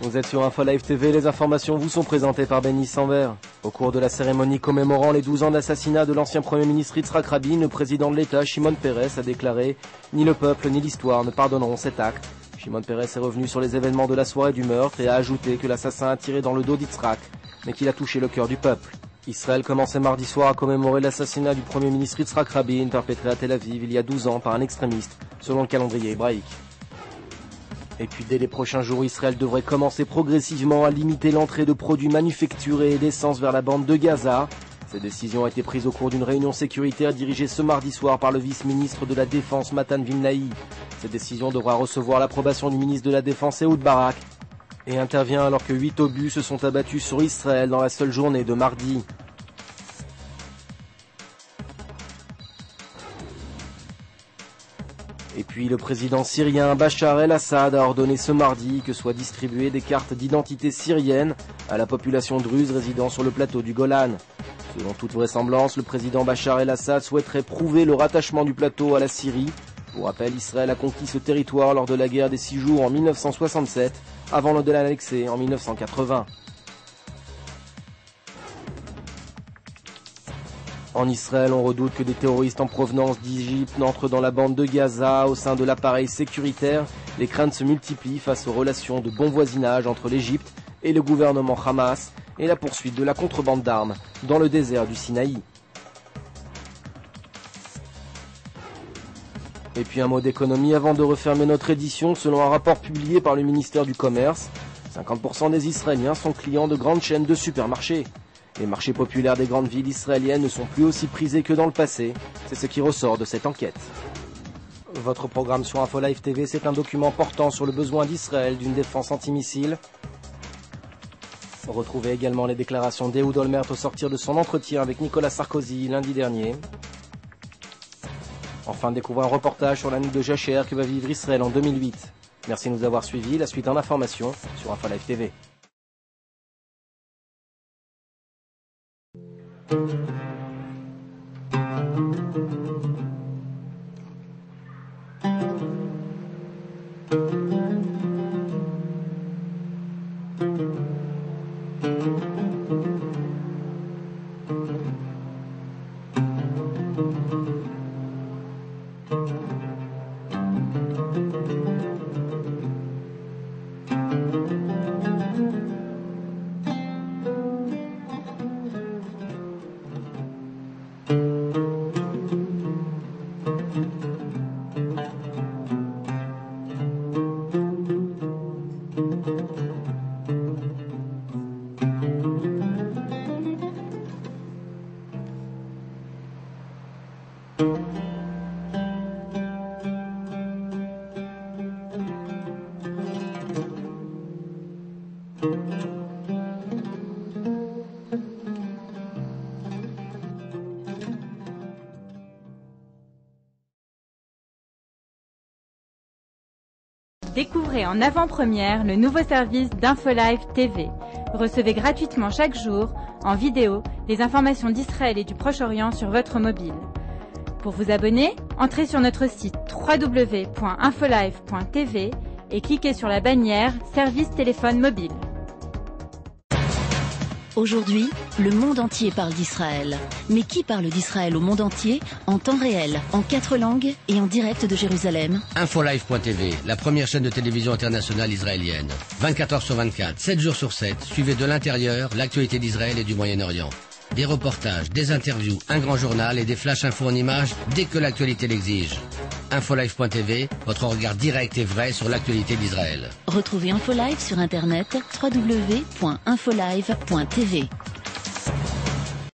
Vous êtes sur Info Live TV, les informations vous sont présentées par Benny Sambert. Au cours de la cérémonie commémorant les 12 ans d'assassinat de l'ancien Premier ministre Yitzhak Rabin, le président de l'État, Shimon Peres, a déclaré « Ni le peuple ni l'histoire ne pardonneront cet acte ». Shimon Peres est revenu sur les événements de la soirée du meurtre et a ajouté que l'assassin a tiré dans le dos d'Yitzhak, mais qu'il a touché le cœur du peuple. Israël commençait mardi soir à commémorer l'assassinat du Premier ministre Yitzhak Rabin, perpétré à Tel Aviv il y a 12 ans par un extrémiste, selon le calendrier hébraïque. Et puis dès les prochains jours, Israël devrait commencer progressivement à limiter l'entrée de produits manufacturés et d'essence vers la bande de Gaza. Cette décision a été prise au cours d'une réunion sécuritaire dirigée ce mardi soir par le vice-ministre de la Défense Matan Vilnaï. Cette décision devra recevoir l'approbation du ministre de la Défense Ehud Barak et intervient alors que 8 obus se sont abattus sur Israël dans la seule journée de mardi. Et puis le président syrien Bachar el-Assad a ordonné ce mardi que soient distribuées des cartes d'identité syriennes à la population druze résidant sur le plateau du Golan. Selon toute vraisemblance, le président Bachar el-Assad souhaiterait prouver le rattachement du plateau à la Syrie. Pour rappel, Israël a conquis ce territoire lors de la guerre des 6 jours en 1967, avant de l'annexer en 1980. En Israël, on redoute que des terroristes en provenance d'Égypte n'entrent dans la bande de Gaza. Au sein de l'appareil sécuritaire, les craintes se multiplient face aux relations de bon voisinage entre l'Égypte et le gouvernement Hamas et la poursuite de la contrebande d'armes dans le désert du Sinaï. Et puis un mot d'économie avant de refermer notre édition. Selon un rapport publié par le ministère du Commerce, 50% des Israéliens sont clients de grandes chaînes de supermarchés. Les marchés populaires des grandes villes israéliennes ne sont plus aussi prisés que dans le passé. C'est ce qui ressort de cette enquête. Votre programme sur Info Live TV, c'est un document portant sur le besoin d'Israël d'une défense antimissile. Retrouvez également les déclarations d'Ehud Olmert au sortir de son entretien avec Nicolas Sarkozy lundi dernier. Enfin, découvrez un reportage sur la nuit de Jacher que va vivre Israël en 2008. Merci de nous avoir suivis. La suite en information sur Info Live TV. Découvrez en avant-première le nouveau service d'Info Live TV. Recevez gratuitement chaque jour, en vidéo, les informations d'Israël et du Proche-Orient sur votre mobile. Pour vous abonner, entrez sur notre site www.infolive.tv et cliquez sur la bannière Service téléphone mobile. Aujourd'hui, le monde entier parle d'Israël. Mais qui parle d'Israël au monde entier, en temps réel, en 4 langues et en direct de Jérusalem? Infolive.tv, la première chaîne de télévision internationale israélienne. 24 heures sur 24, 7 jours sur 7, suivez de l'intérieur l'actualité d'Israël et du Moyen-Orient. Des reportages, des interviews, un grand journal et des flash infos en images dès que l'actualité l'exige. Infolive.tv, votre regard direct et vrai sur l'actualité d'Israël. Retrouvez Infolive sur internet www.infolive.tv.